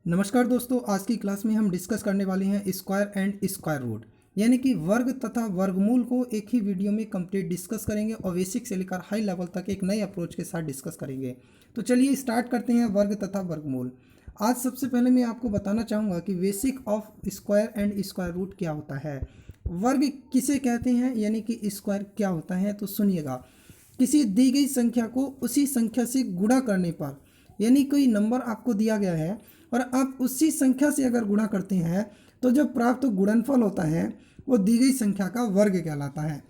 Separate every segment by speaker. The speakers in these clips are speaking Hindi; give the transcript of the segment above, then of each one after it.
Speaker 1: नमस्कार दोस्तों, आज की क्लास में हम डिस्कस करने वाले हैं स्क्वायर एंड स्क्वायर रूट, यानी कि वर्ग तथा वर्गमूल को एक ही वीडियो में कंप्लीट डिस्कस करेंगे और बेसिक से लेकर हाई लेवल तक एक नए अप्रोच के साथ डिस्कस करेंगे। तो चलिए स्टार्ट करते हैं वर्ग तथा वर्गमूल। आज सबसे पहले मैं आपको बताना चाहूँगा कि basic of square and square root क्या होता है, वर्ग किसे कहते हैं, यानी कि स्क्वायर क्या होता है। तो सुनिएगा, किसी दी गई संख्या को उसी संख्या से गुणा करने पर, यानी कोई नंबर आपको दिया गया है और आप उसी संख्या से अगर गुणा करते हैं तो जो प्राप्त गुणनफल होता है वो दी गई संख्या का वर्ग कहलाता है।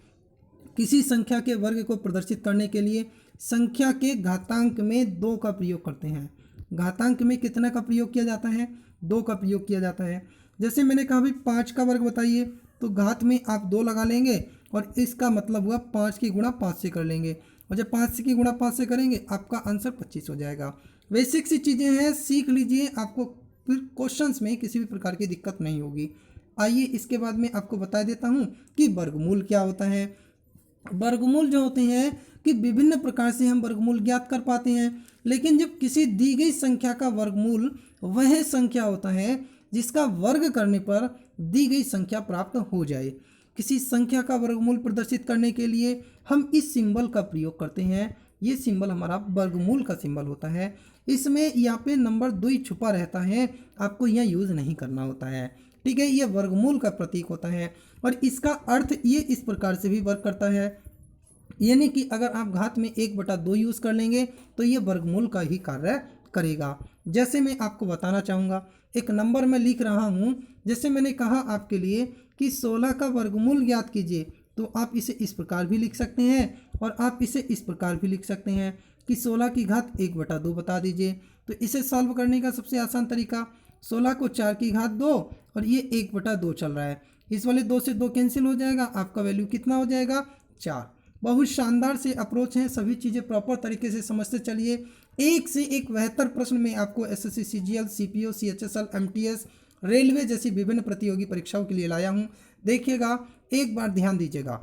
Speaker 1: किसी संख्या के वर्ग को प्रदर्शित करने के लिए संख्या के घातांक में 2 का प्रयोग करते हैं। घातांक में कितना का प्रयोग किया जाता है? 2 का प्रयोग किया जाता है। जैसे मैंने कहा भाई 5 का वर्ग बताइए, तो घात में आप 2 लगा लेंगे और इसका मतलब हुआ 5 की गुणा 5 से कर लेंगे, और जब 5 की गुणा 5 से करेंगे आपका आंसर 25 हो जाएगा। बेसिक सी चीज़ें हैं, सीख लीजिए, आपको फिर क्वेश्चंस में किसी भी प्रकार की दिक्कत नहीं होगी। आइए इसके बाद में आपको बता देता हूँ कि वर्गमूल क्या होता है। वर्गमूल जो होते हैं कि विभिन्न प्रकार से हम वर्गमूल ज्ञात कर पाते हैं, लेकिन जब किसी दी गई संख्या का वर्गमूल वह संख्या होता है जिसका वर्ग करने पर दी गई संख्या प्राप्त हो जाए। किसी संख्या का वर्गमूल प्रदर्शित करने के लिए हम इस सिंबल का प्रयोग करते हैं। ये सिंबल हमारा वर्गमूल का सिंबल होता है। इसमें यहाँ पे नंबर 2 छुपा रहता है, आपको यह यूज़ नहीं करना होता है। ठीक है, ये वर्गमूल का प्रतीक होता है और इसका अर्थ ये इस प्रकार से भी वर्क करता है, यानी कि अगर आप घात में 1/2 यूज़ कर लेंगे तो ये वर्गमूल का ही कार्य करेगा। जैसे मैं आपको बताना चाहूँगा, एक नंबर मैं लिख रहा हूँ, जैसे मैंने कहा आपके लिए कि 16 का वर्गमूल ज्ञात कीजिए, तो आप इसे इस प्रकार भी लिख सकते हैं और आप इसे इस प्रकार भी लिख सकते हैं कि 16 की घात 1/2 बता दीजिए। तो इसे सॉल्व करने का सबसे आसान तरीका, 16 को 4 की घात 2 और ये 1/2 चल रहा है, इस वाले 2 से 2 कैंसिल हो जाएगा, आपका वैल्यू कितना हो जाएगा? 4। बहुत शानदार से अप्रोच हैं, सभी चीज़ें प्रॉपर तरीके से समझते चलिए। एक से एक बेहतर प्रश्न में आपको SSC CGL, CPO, CHSL, MTS, railway जैसी विभिन्न प्रतियोगी परीक्षाओं के लिए लाया हूँ। देखिएगा, एक बार ध्यान दीजिएगा।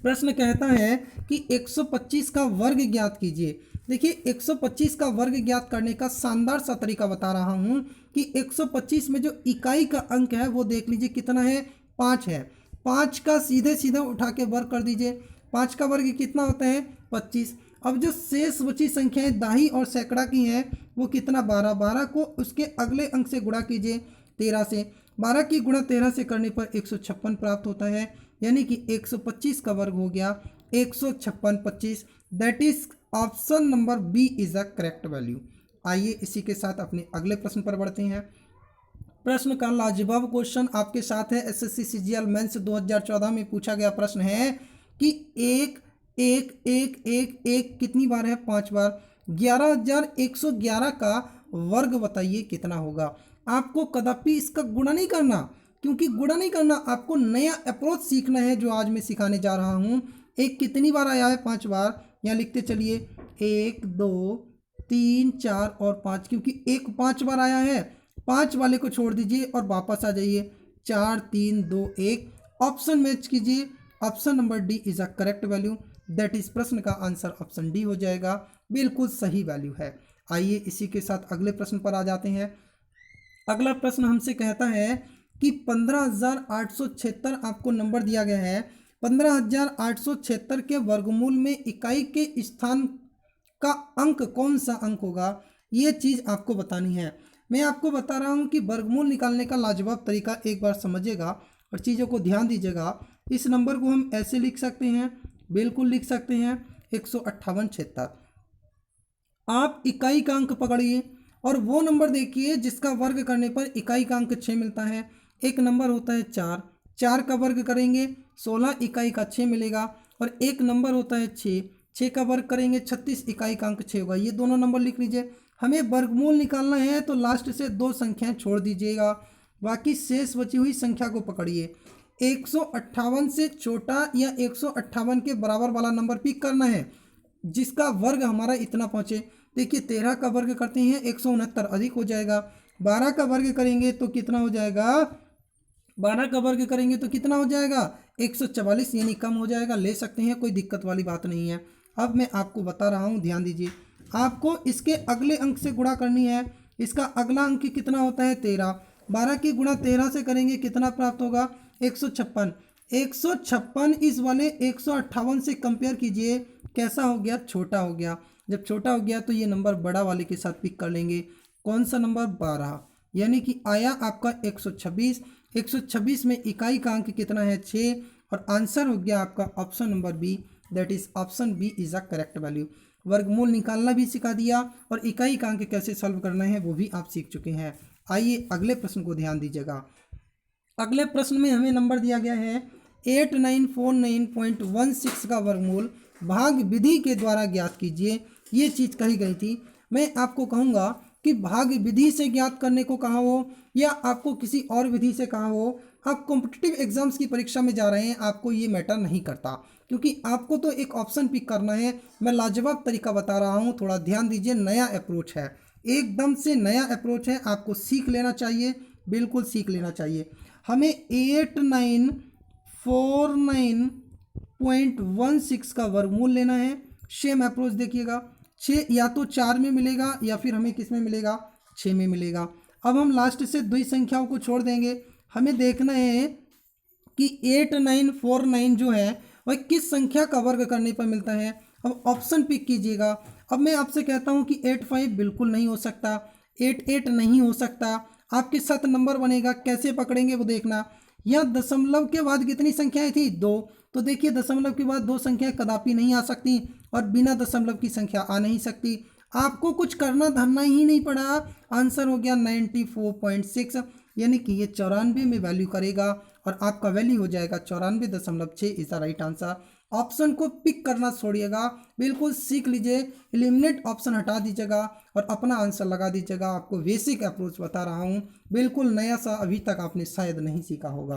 Speaker 1: प्रश्न कहता है कि 125 का वर्ग ज्ञात कीजिए। देखिए, 125 का वर्ग ज्ञात करने का शानदार सा तरीका बता रहा हूँ कि 125 में जो इकाई का अंक है वो देख लीजिए कितना है? 5 है। 5 का सीधे सीधे उठा के वर्ग कर दीजिए। 5 का वर्ग कितना होता है? 25। अब जो शेष बची संख्याएं दाही और सैकड़ा की हैं वो कितना? 12। 12 को उसके अगले अंक से गुणा कीजिए 13 से। 12 की गुणा 13 से करने पर 156 प्राप्त होता है, यानी कि 125 का वर्ग हो गया 156 25। That is option number B is a correct value. आइए इसी के साथ अपने अगले प्रश्न पर बढ़ते हैं। प्रश्न का लाजवाब क्वेश्चन आपके साथ है। एसएससी सीजीएल मेंस 2014 में पूछा गया प्रश्न है कि एक एक एक एक एक कितनी बार है? 5 बार। 11,111 का वर्ग बताइए कितना होगा। आपको कदापि इसका गुणा नहीं करना, क्योंकि गुणा नहीं करना, आपको नया अप्रोच सीखना है जो आज मैं सिखाने जा रहा हूँ। एक कितनी बार आया है? 5 बार। यहाँ लिखते चलिए 1 2 3 4 और 5, क्योंकि एक 5 बार आया है। 5 वाले को छोड़ दीजिए और वापस आ जाइए। 4 3 2 1, ऑप्शन मैच कीजिए। Option number D is a correct value. That is प्रश्न का आंसर ऑप्शन डी हो जाएगा, बिल्कुल सही वैल्यू है। आइए इसी के साथ अगले प्रश्न पर आ जाते हैं। अगला प्रश्न हमसे कहता है कि 15,876 आपको नंबर दिया गया है। 15,876 के वर्गमूल में इकाई के स्थान का अंक कौन सा अंक होगा, ये चीज़ आपको बतानी है। मैं आपको बता रहा हूँ कि वर्गमूल निकालने का लाजवाब तरीका एक बार समझिएगा और चीज़ों को ध्यान दीजिएगा। इस नंबर को हम ऐसे लिख सकते हैं, बिल्कुल लिख सकते हैं 158 76। आप इकाई का अंक पकड़िए और वो नंबर देखिए जिसका वर्ग करने पर इकाई का अंक 6 मिलता है। एक नंबर होता है 4, 4 का वर्ग करेंगे 16 इकाई का 6 मिलेगा, और एक नंबर होता है 6, 6 का वर्ग करेंगे 36 इकाई का अंक 6 होगा। ये दोनों नंबर लिख लीजिए। हमें वर्गमूल निकालना है तो लास्ट से 2 संख्याएं छोड़ दीजिएगा, बाकी शेष बची हुई संख्या को पकड़िए। 158 से छोटा या 158 के बराबर वाला नंबर पिक करना है जिसका वर्ग हमारा इतना पहुँचे। देखिए 13 का वर्ग करते हैं 169, अधिक हो जाएगा। 12 का वर्ग करेंगे तो कितना हो जाएगा? 12 का वर्ग करेंगे तो कितना हो जाएगा? 144, यानी कम हो जाएगा। ले सकते हैं, कोई दिक्कत वाली बात नहीं है। अब मैं आपको बता रहा हूँ, ध्यान दीजिए। आपको इसके अगले अंक से गुणा करनी है। इसका अगला अंक कितना होता है 13। 12 की गुणा 13 से करेंगे कितना प्राप्त होगा 156। 156 इस वाले 158 से कंपेयर कीजिए, कैसा हो गया, छोटा हो गया। जब छोटा हो गया तो ये नंबर बड़ा वाले के साथ पिक कर लेंगे। कौन सा नंबर 12, यानी कि आया आपका 126। 126 में इकाई का अंक कितना है 6 और आंसर हो गया आपका option number B, that is option B is a correct value. वर्गमूल निकालना भी सिखा दिया और इकाई का अंक कैसे सॉल्व करना है वो भी आप सीख चुके हैं। आइए अगले प्रश्न को ध्यान दीजिएगा। अगले प्रश्न में हमें नंबर दिया गया है 8949.16 का वर्गमूल भाग विधि के द्वारा ज्ञात कीजिए। ये चीज़ कही गई थी। मैं आपको कहूँगा कि भाग विधि से ज्ञात करने को कहा हो या आपको किसी और विधि से कहा हो, आप कॉम्पिटिटिव एग्जाम्स की परीक्षा में जा रहे हैं, आपको ये मैटर नहीं करता, क्योंकि आपको तो एक ऑप्शन पिक करना है। मैं लाजवाब तरीका बता रहा हूँ, थोड़ा ध्यान दीजिए। नया अप्रोच है, एकदम से नया अप्रोच है, आपको सीख लेना चाहिए, बिल्कुल सीख लेना चाहिए। हमें 8949.16 का वर्गमूल लेना है। सेम अप्रोच देखिएगा, 6 या तो 4 में मिलेगा या फिर हमें किस में मिलेगा 6 में मिलेगा। अब हम लास्ट से दो संख्याओं को छोड़ देंगे। हमें देखना है कि 8949 जो है वह किस संख्या का वर्ग करने पर मिलता है। अब ऑप्शन पिक कीजिएगा। अब मैं आपसे कहता हूं कि 85 बिल्कुल नहीं हो सकता, 88 नहीं हो सकता, आपके साथ नंबर बनेगा, कैसे पकड़ेंगे वो देखना। यहाँ दशमलव के बाद कितनी संख्याएं थी 2, तो देखिए दशमलव के बाद 2 संख्याएं कदापि नहीं आ सकती और बिना दशमलव की संख्या आ नहीं सकती। आपको कुछ करना धरना ही नहीं पड़ा, आंसर हो गया 94.6, यानी कि ये 94 में वैल्यू करेगा और आपका वैल्यू हो जाएगा 94.6 is the right answer. Option को पिक करना छोड़िएगा, बिल्कुल सीख लीजिए, एलिमिनेट ऑप्शन हटा दीजिएगा और अपना आंसर लगा दीजिएगा। आपको बेसिक अप्रोच बता रहा हूँ, बिल्कुल नया सा, अभी तक आपने शायद नहीं सीखा होगा।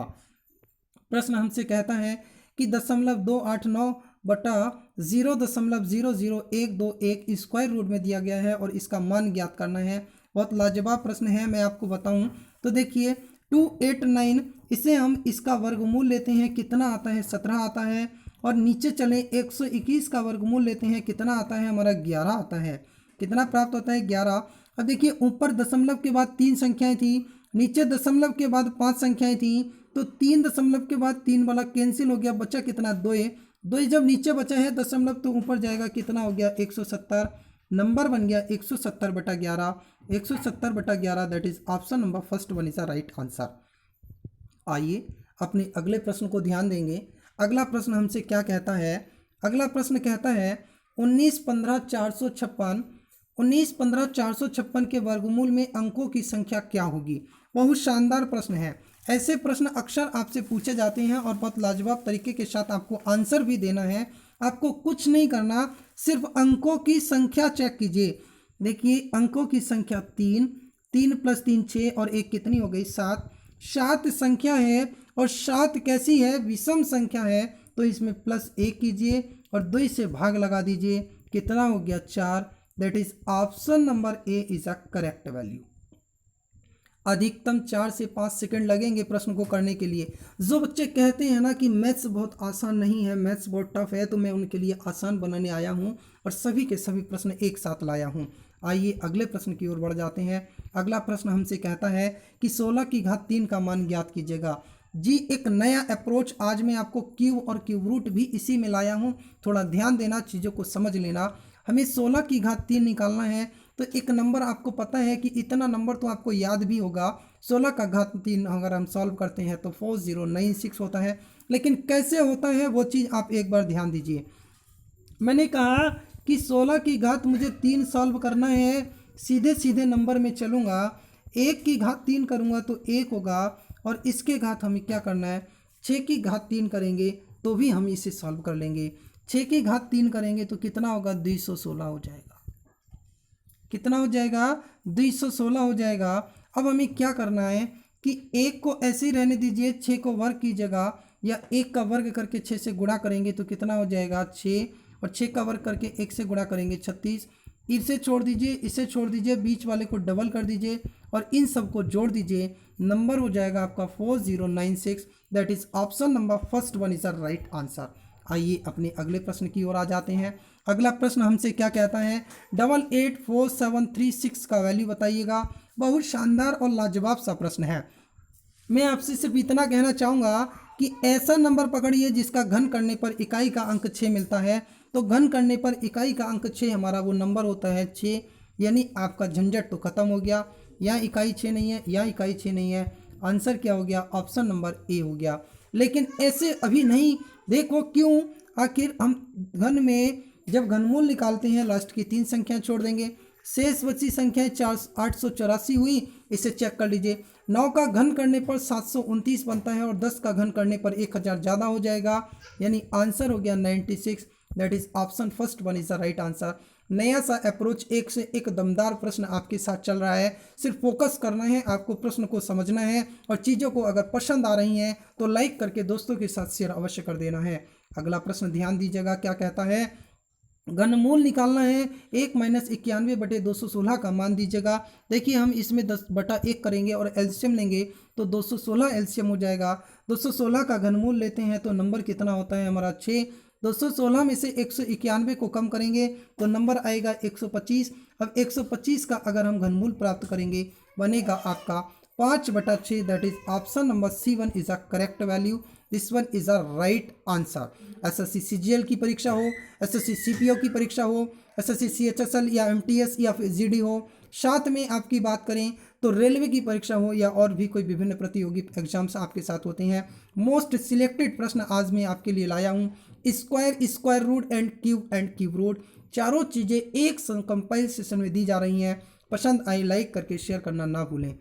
Speaker 1: प्रश्न हमसे कहता है कि 0.289 बटा 0.00121 स्क्वायर रूट में दिया गया है और इसका मान ज्ञात करना है। बहुत लाजवाब प्रश्न है, मैं आपको बताऊं तो देखिए 289, इसे हम इसका वर्गमूल लेते हैं, कितना आता है 17 आता है। और नीचे चले 121 का वर्गमूल लेते हैं, कितना आता है हमारा 11 आता है। कितना प्राप्त होता है 11। अब देखिए ऊपर दशमलव के बाद 3 संख्याएं थी, नीचे दशमलव के बाद 5 संख्याएं थी, तो 3 दशमलव के बाद 3 वाला कैंसिल हो गया, बचा कितना 2 जब नीचे बचा है दशमलव तो ऊपर जाएगा, कितना हो गया 170। नंबर बन गया 170/11, 170/11, that is option number first one is the right answer. आइए अपने अगले प्रश्न को ध्यान देंगे। अगला प्रश्न हमसे क्या कहता है। अगला प्रश्न कहता है 1915/456, 1915/456 के वर्गमूल में अंकों की संख्या क्या होगी। बहुत शानदार प्रश्न है। ऐसे प्रश्न अक्सर आपसे पूछे जाते हैं और बहुत लाजवाब तरीके के साथ आपको आंसर भी देना है। आपको कुछ नहीं करना, सिर्फ अंकों की संख्या चेक कीजिए। देखिए अंकों की संख्या 3, 3 + 3 6 और 1 कितनी हो गई 7। 7 संख्या है और 7 कैसी है, विषम संख्या है, तो इसमें +1 कीजिए और 2 से भाग लगा दीजिए, कितना हो गया 4। That is option number A is a correct value. अधिकतम 4 से 5 सेकंड लगेंगे प्रश्न को करने के लिए। जो बच्चे कहते हैं ना कि मैथ्स बहुत आसान नहीं है, मैथ्स बहुत टफ है, तो मैं उनके लिए आसान बनाने आया हूं और सभी के सभी प्रश्न एक साथ लाया हूं। आइए अगले प्रश्न की ओर बढ़ जाते हैं। अगला प्रश्न हमसे कहता है कि 16 की घात 3 का मान ज्ञात कीजिएगा। जी एक नया अप्रोच, आज मैं आपको क्यूब और क्यूब रूट भी इसी में लाया हूँ, थोड़ा ध्यान देना, चीज़ों को समझ लेना। हमें 16 की घात 3 निकालना है, तो एक नंबर आपको पता है कि इतना नंबर तो आपको याद भी होगा। 16 का घात 3 अगर हम सॉल्व करते हैं तो 4096 होता है, लेकिन कैसे होता है वो चीज़ आप एक बार ध्यान दीजिए। मैंने कहा कि 16 की घात मुझे 3 सॉल्व करना है, सीधे सीधे नंबर में चलूँगा, 1 की घात 3 करूँगा तो 1 होगा और इसके घात हमें क्या करना है 6 की घात 3 करेंगे तो भी हम इसे सॉल्व कर लेंगे। 6 की घात 3 करेंगे तो कितना होगा 216 हो जाएगा। कितना हो जाएगा 216 हो जाएगा। अब हमें क्या करना है कि 1 को ऐसे ही रहने दीजिए, 6 को वर्ग की जगह या 1 का वर्ग करके 6 से गुणा करेंगे तो कितना हो जाएगा 6, और 6 का वर्ग करके 1 से गुणा करेंगे 36। इसे छोड़ दीजिए, इसे छोड़ दीजिए, बीच वाले को डबल कर दीजिए और इन सब को जोड़ दीजिए, नंबर हो जाएगा आपका 4096। That is option number first one is the right answer. आइए अपने अगले प्रश्न की ओर आ जाते हैं। अगला प्रश्न हमसे क्या कहता है, 884736 का वैल्यू बताइएगा। बहुत शानदार और लाजवाब सा प्रश्न है। मैं आपसे सिर्फ इतना कहना चाहूँगा कि ऐसा नंबर पकड़िए जिसका घन करने पर इकाई का अंक 6 मिलता है। तो घन करने पर इकाई का अंक 6 हमारा वो नंबर होता है 6, यानी आपका झंझट तो खत्म हो गया। यहाँ इकाई 6 नहीं है, यहाँ इकाई 6 नहीं है, आंसर क्या हो गया, ऑप्शन नंबर ए हो गया। लेकिन ऐसे अभी नहीं, देखो क्यों, आखिर हम घन में जब घनमूल निकालते हैं लास्ट की 3 संख्याएं छोड़ देंगे, शेष बची संख्याएं 884 हुई। इसे चेक कर लीजिए, 9 का घन करने पर 729 बनता है और 10 का घन करने पर 1000 ज़्यादा हो जाएगा, यानी आंसर हो गया 96। That is option first one is the right answer. नया सा अप्रोच, एक से एक दमदार प्रश्न आपके साथ चल रहा है। सिर्फ फोकस करना है, आपको प्रश्न को समझना है और चीज़ों को अगर पसंद आ रही हैं तो लाइक करके दोस्तों के साथ शेयर अवश्य कर देना है। अगला प्रश्न ध्यान दीजिएगा, क्या कहता है, घनमूल निकालना है 1 - 91/216 का मान दीजिएगा। देखिए हम इसमें 10/1 करेंगे और एलसीएम लेंगे तो 216 एलसीएम हो जाएगा। 216 का घनमूल लेते हैं तो नंबर कितना होता है हमारा 6। 216 में से 191 को कम करेंगे तो नंबर आएगा 125। अब 125 का अगर हम घनमूल प्राप्त करेंगे बनेगा आपका 5/6। That is option number C1 is a correct value. This one is a right answer. SSC CGL की परीक्षा हो, एसएससी सीपीओ की परीक्षा हो, एसएससी सीएचएसएल या एमटीएस या फिर जीडी हो, साथ में आपकी बात करें तो रेलवे की परीक्षा हो या और भी कोई विभिन्न प्रतियोगी एग्जाम्स आपके साथ होते हैं, मोस्ट सिलेक्टेड प्रश्न आज मैं आपके लिए लाया हूँ। Square, square root and cube root, चारों चीज़ें एक कंपाइल सेशन में दी जा रही हैं। पसंद आई लाइक करके शेयर करना ना भूलें।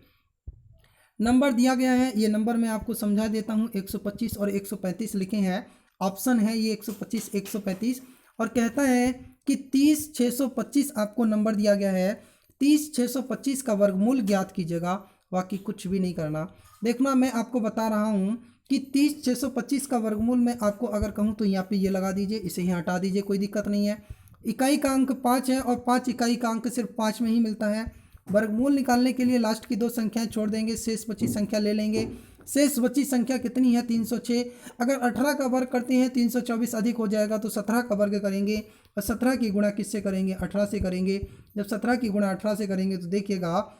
Speaker 1: नंबर दिया गया है, ये नंबर मैं आपको समझा देता हूँ, 125 और 135 लिखे हैं। ऑप्शन है ये 125 135 और कहता है कि 30,625 आपको नंबर दिया गया है। 30,625 का वर्गमूल ज्ञात कीजिएगा, बाकी कुछ भी नहीं करना। देखना मैं आपको बता रहा हूँ कि 30,625 का वर्गमूल मैं आपको अगर कहूँ तो यहाँ पे ये लगा दीजिए, इसे यहाँ हटा दीजिए, कोई दिक्कत नहीं है। इकाई का अंक 5 है और 5 इकाई का अंक सिर्फ 5 में ही मिलता है। वर्गमूल निकालने के लिए लास्ट की 2 संख्याएं छोड़ देंगे, शेष बची संख्या ले लेंगे। शेष बची संख्या कितनी है 306। अगर 18 का वर्ग करते हैं 324 अधिक हो जाएगा तो 17 का वर्ग करेंगे और 17 की गुणा किससे करेंगे, 18 से करेंगे। जब 17 की गुणा 18 से करेंगे तो देखिएगा,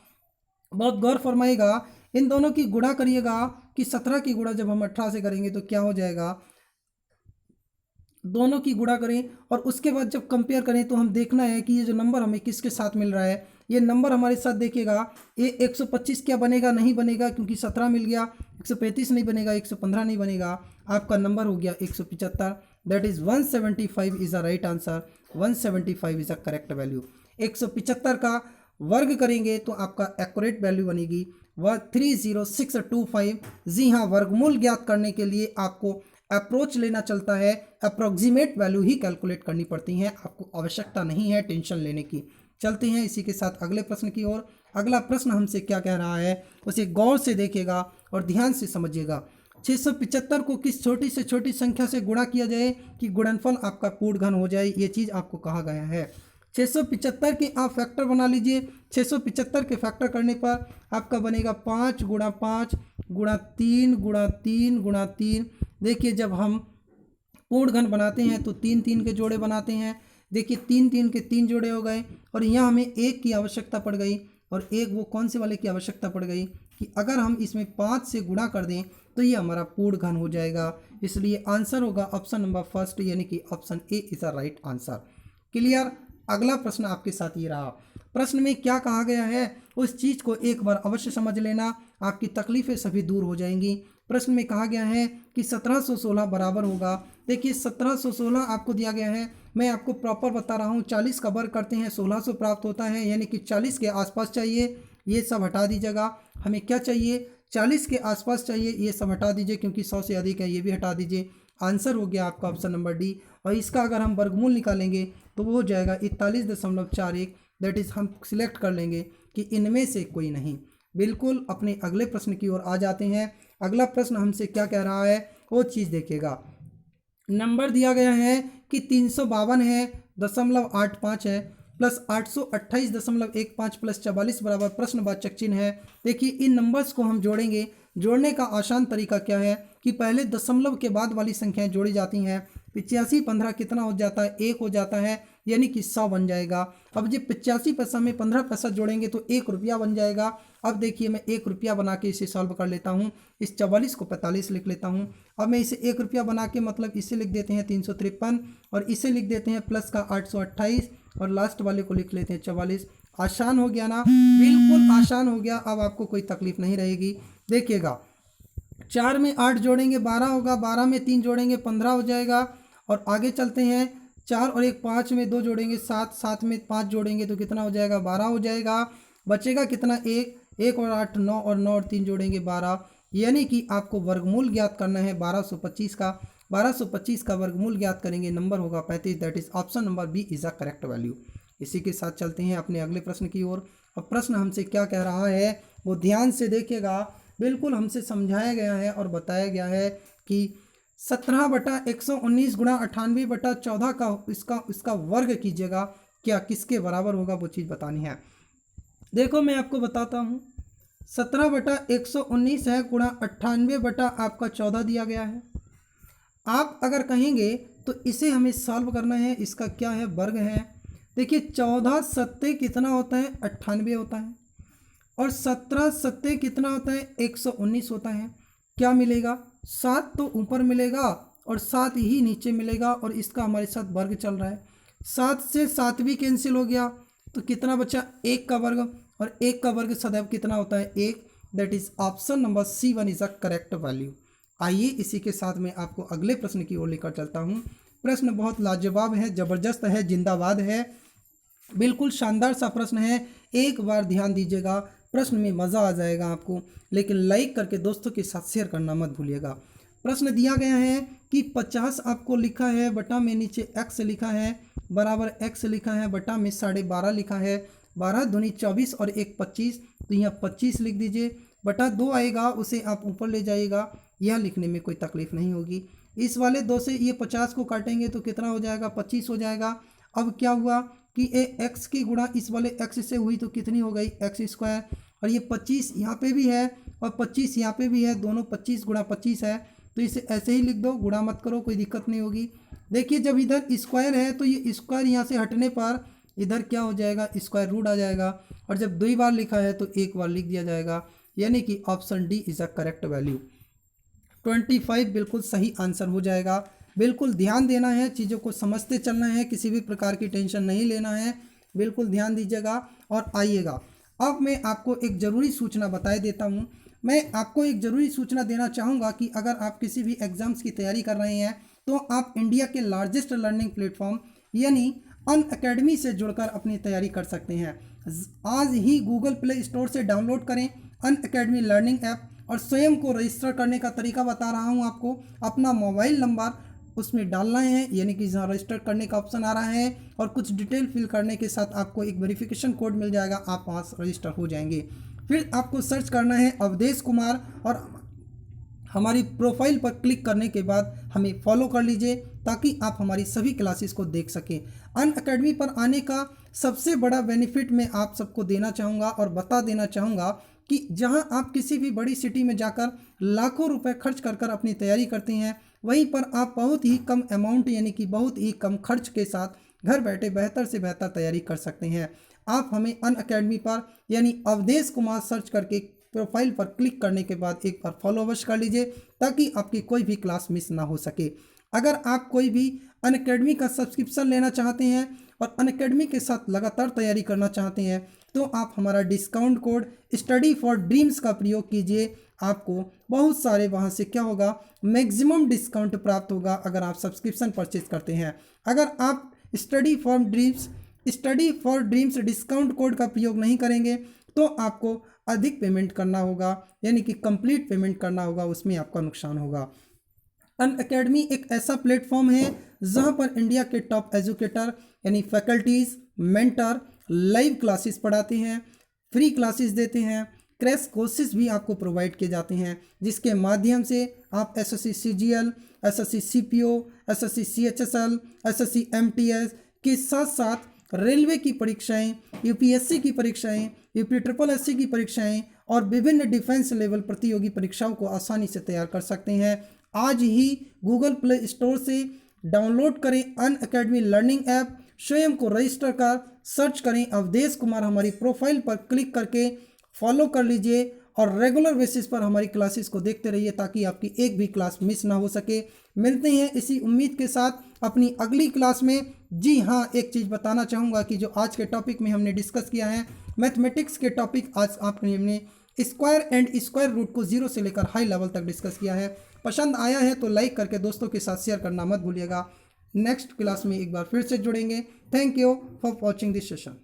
Speaker 1: बहुत गौर फरमाइएगा, इन दोनों की गुणा करिएगा कि 17 की गुणा जब हम 18 से करेंगे तो क्या हो जाएगा, दोनों की गुणा करें और उसके बाद जब कंपेयर करें तो हम देखना है कि ये जो नंबर हमें किसके साथ मिल रहा है। ये नंबर हमारे साथ देखिएगा, ये 125 क्या बनेगा, नहीं बनेगा क्योंकि 17 मिल गया। 135 नहीं बनेगा, 115 नहीं बनेगा, आपका नंबर हो गया 175। That is 175 is a right answer. 175 is a correct value. 175 का वर्ग करेंगे तो आपका एक्यूरेट वैल्यू बनेगी 30625। जी हाँ, वर्गमूल ज्ञात करने के लिए आपको अप्रोच लेना चलता है, अप्रोक्सीमेट वैल्यू ही कैलकुलेट करनी पड़ती हैं, आपको आवश्यकता नहीं है टेंशन लेने की। चलते हैं इसी के साथ अगले प्रश्न की ओर। अगला प्रश्न हमसे क्या कह रहा है उसे गौर से देखिएगा और ध्यान से समझिएगा। 675 को किस छोटी से छोटी संख्या से गुणा किया जाए कि गुणनफल आपका पूर्ण घन हो जाए, ये चीज़ आपको कहा गया है। 675 के आप फैक्टर बना लीजिए। 675 के फैक्टर करने पर आपका बनेगा 5 × 5 × 3 × 3 × 3। देखिए जब हम पूर्ण घन बनाते हैं तो 3 3 के जोड़े बनाते हैं। देखिए 3 3 के 3 जोड़े हो गए और यहाँ हमें 1 की आवश्यकता पड़ गई और एक वो कौन से वाले की आवश्यकता पड़ गई कि अगर हम इसमें 5 से गुणा कर दें तो ये हमारा पूर्ण घन हो जाएगा। इसलिए आंसर होगा ऑप्शन नंबर फर्स्ट, यानी कि option A is a right answer. Clear. अगला प्रश्न आपके साथ ये रहा। प्रश्न में क्या कहा गया है उस चीज़ को एक बार अवश्य समझ लेना, आपकी तकलीफ़ें सभी दूर हो जाएंगी। प्रश्न में कहा गया है कि 1716 बराबर होगा। देखिए 1716 आपको दिया गया है, मैं आपको प्रॉपर बता रहा हूँ। 40 का वर्ग करते हैं 1600 प्राप्त होता है, यानी कि 40 के आसपास चाहिए। ये सब हटा दीजिएगा, हमें क्या चाहिए 40 के आसपास चाहिए, ये सब हटा दीजिए क्योंकि 100 से अधिक है, ये भी हटा दीजिए। आंसर हो गया आपका ऑप्शन नंबर डी। और इसका अगर हम वर्गमूल निकालेंगे तो वो हो जाएगा 41.41। दैट इज़ हम सिलेक्ट कर लेंगे कि इनमें से कोई नहीं। बिल्कुल अपने अगले प्रश्न की ओर आ जाते हैं। अगला प्रश्न हमसे क्या कह रहा है वो चीज़ देखिएगा। नंबर दिया गया है कि 352 है, 0.85 है, प्लस 828.15 प्लस 44 बराबर प्रश्नवाचक चिन्ह है। देखिए इन नंबर्स को हम जोड़ेंगे। जोड़ने का आसान तरीका क्या है कि पहले दशमलव के बाद वाली संख्याएं जोड़ी जाती हैं, 85 15 कितना हो जाता है, 1 हो जाता है, यानी कि 100 बन जाएगा। अब जब 85 पैसा में 15 पैसा जोड़ेंगे तो 1 रुपया बन जाएगा। अब देखिए मैं 1 रुपया बना के इसे सॉल्व कर लेता हूँ। इस 44 को 45 लिख लेता हूँ। अब मैं इसे 1 रुपया बना के मतलब इसे लिख देते हैं 353 और इसे लिख देते हैं प्लस का 828 और लास्ट वाले को लिख लेते हैं 44। आसान हो गया ना, बिल्कुल आसान हो गया। अब आपको कोई तकलीफ नहीं रहेगी। देखिएगा 4 में 8 जोड़ेंगे 12 होगा, 12 में 3 जोड़ेंगे 15 हो जाएगा। और आगे चलते हैं, 4 और 1 5 में 2 जोड़ेंगे 7, 7 में 5 जोड़ेंगे तो कितना हो जाएगा, 12 हो जाएगा। बचेगा कितना, 1 और 8 9 और 9 और 3 जोड़ेंगे 12। यानी कि आपको वर्गमूल ज्ञात करना है 1225 का। 1225 का वर्गमूल ज्ञात करेंगे, नंबर होगा 35। That is option number B is a correct value. इसी के साथ चलते हैं अपने अगले प्रश्न की ओर। अब प्रश्न हमसे क्या कह रहा है वो ध्यान से देखिएगा। बिल्कुल हमसे समझाया गया है और बताया गया है कि 17/119 गुणा 98/14 का इसका वर्ग कीजिएगा, क्या किसके बराबर होगा वो चीज़ बतानी है। देखो मैं आपको बताता हूँ, 17/119 है गुणा 98 आपका 14 दिया गया है। आप अगर कहेंगे तो इसे हमें सॉल्व करना है, इसका क्या है, वर्ग है। देखिए 14 सत्ते कितना होता है, 98 होता है और 17 सत्ते कितना होता है, 119 होता है। क्या मिलेगा, 7 तो ऊपर मिलेगा और 7 ही नीचे मिलेगा और इसका हमारे साथ वर्ग चल रहा है। 7 से 7 भी कैंसिल हो गया तो कितना बचा, 1 का वर्ग, और 1 का वर्ग सदैव कितना होता है, 1। That is option number C1 is a correct value. आइए इसी के साथ मैं आपको अगले प्रश्न की ओर लेकर चलता हूँ। प्रश्न बहुत लाजवाब है, ज़बरदस्त है, जिंदाबाद है, बिल्कुल शानदार सा प्रश्न है। एक बार ध्यान दीजिएगा, प्रश्न में मज़ा आ जाएगा आपको। लेकिन लाइक करके दोस्तों के साथ शेयर करना मत भूलिएगा। प्रश्न दिया गया है कि 50 आपको लिखा है, बटा में नीचे x लिखा है, बराबर x लिखा है, बटा में 12.5 लिखा है, 12 दूनी 24 और 1 25, तो यहाँ 25 लिख दीजिए। बटा 2 आएगा, उसे आप ऊपर ले जाइएगा, यह लिखने में कोई तकलीफ नहीं होगी। इस वाले 2 से ये 50 को काटेंगे तो कितना हो जाएगा, 25 हो जाएगा। अब क्या हुआ कि ये x की गुणा इस वाले x से हुई तो कितनी हो गई, x², और ये 25 यहाँ पे भी है और 25 यहाँ पे भी है, दोनों 25 गुणा 25 है, तो इसे ऐसे ही लिख दो, गुणा मत करो, कोई दिक्कत नहीं होगी। देखिए जब इधर स्क्वायर है तो ये स्क्वायर यहाँ से हटने पर इधर क्या हो जाएगा, स्क्वायर रूट आ जाएगा, और जब 2 बार लिखा है तो 1 बार लिख दिया जाएगा। यानी कि option D is a correct value. 25 बिल्कुल सही आंसर हो जाएगा। बिल्कुल ध्यान देना है, चीज़ों को समझते चलना है, किसी भी प्रकार की टेंशन नहीं लेना है, बिल्कुल ध्यान दीजिएगा और आइएगा। अब मैं आपको एक ज़रूरी सूचना बताए देता हूँ। मैं आपको एक ज़रूरी सूचना देना चाहूँगा कि अगर आप किसी भी एग्ज़ाम्स की तैयारी कर रहे हैं तो आप इंडिया के लार्जेस्ट लर्निंग प्लेटफॉर्म यानी अनअकैडमी से जुड़कर अपनी तैयारी कर सकते हैं। आज ही गूगल प्ले स्टोर से डाउनलोड करें अनअकैडमी लर्निंग ऐप और स्वयं को रजिस्टर करने का तरीका बता रहा हूं आपको। अपना मोबाइल नंबर उसमें डालना है, यानी कि जहाँ रजिस्टर करने का ऑप्शन आ रहा है, और कुछ डिटेल फिल करने के साथ आपको एक वेरिफिकेशन कोड मिल जाएगा, आप वहाँ रजिस्टर हो जाएंगे। फिर आपको सर्च करना है अवधेश कुमार और हमारी प्रोफाइल पर क्लिक करने के बाद हमें फॉलो कर लीजिए ताकि आप हमारी सभी क्लासेस को देख सकें। अनअकैडमी पर आने का सबसे बड़ा बेनिफिट मैं आप सबको देना चाहूँगा और बता देना चाहूँगा कि जहां आप किसी भी बड़ी सिटी में जाकर लाखों रुपए खर्च कर अपनी तैयारी करते हैं, वहीं पर आप बहुत ही कम अमाउंट यानी कि बहुत ही कम खर्च के साथ घर बैठे बेहतर से बेहतर तैयारी कर सकते हैं। आप हमें अनअकैडमी पर यानी अवधेश कुमार सर्च करके प्रोफाइल पर क्लिक करने के बाद एक बार फॉलो अवश्य कर लीजिए ताकि आपकी कोई भी क्लास मिस ना हो सके। अगर आप कोई भी अनअकैडमी का सब्सक्रिप्शन लेना चाहते हैं और अनअकैडमी के साथ लगातार तैयारी करना चाहते हैं तो आप हमारा discount code study for dreams का प्रयोग कीजिए। आपको बहुत सारे वहाँ से क्या होगा, मैक्सिमम डिस्काउंट प्राप्त होगा अगर आप सब्सक्रिप्शन परचेज करते हैं। अगर आप study for dreams discount code का प्रयोग नहीं करेंगे तो आपको अधिक पेमेंट करना होगा, यानी कि कंप्लीट पेमेंट करना होगा, उसमें आपका नुकसान होगा। अनअकैडमी एक ऐसा प्लेटफॉर्म है जहां पर इंडिया के टॉप एजुकेटर यानी फैकल्टीज़, मेंटर लाइव क्लासेस पढ़ाते हैं, फ्री क्लासेस देते हैं, क्रैश कोर्सेज भी आपको प्रोवाइड किए जाते हैं, जिसके माध्यम से आप SSC CGL, SSC CPO, SSC CHSL, SSC MTS के साथ साथ रेलवे की परीक्षाएं, यूपीएससी की परीक्षाएं, यूपीएससी की परीक्षाएं और विभिन्न डिफेंस लेवल प्रतियोगी परीक्षाओं को आसानी से तैयार कर सकते हैं। आज ही गूगल प्ले स्टोर से डाउनलोड करें अनअकैडमी लर्निंग ऐप, स्वयं को रजिस्टर कर सर्च करें अवधेश कुमार, हमारी प्रोफाइल पर क्लिक करके फॉलो कर लीजिए और रेगुलर बेसिस पर हमारी क्लासेस को देखते रहिए ताकि आपकी एक भी क्लास मिस ना हो सके। मिलते हैं इसी उम्मीद के साथ अपनी अगली क्लास में। जी हाँ, एक चीज़ बताना चाहूँगा कि जो आज के टॉपिक में हमने डिस्कस किया है मैथमेटिक्स के टॉपिक, आज आपने हमने स्क्वायर एंड स्क्वायर रूट को जीरो से लेकर हाई लेवल तक डिस्कस किया है। पसंद आया है तो लाइक करके दोस्तों के साथ शेयर करना मत भूलिएगा। नेक्स्ट क्लास में एक बार फिर से जुड़ेंगे। Thank you for watching this session.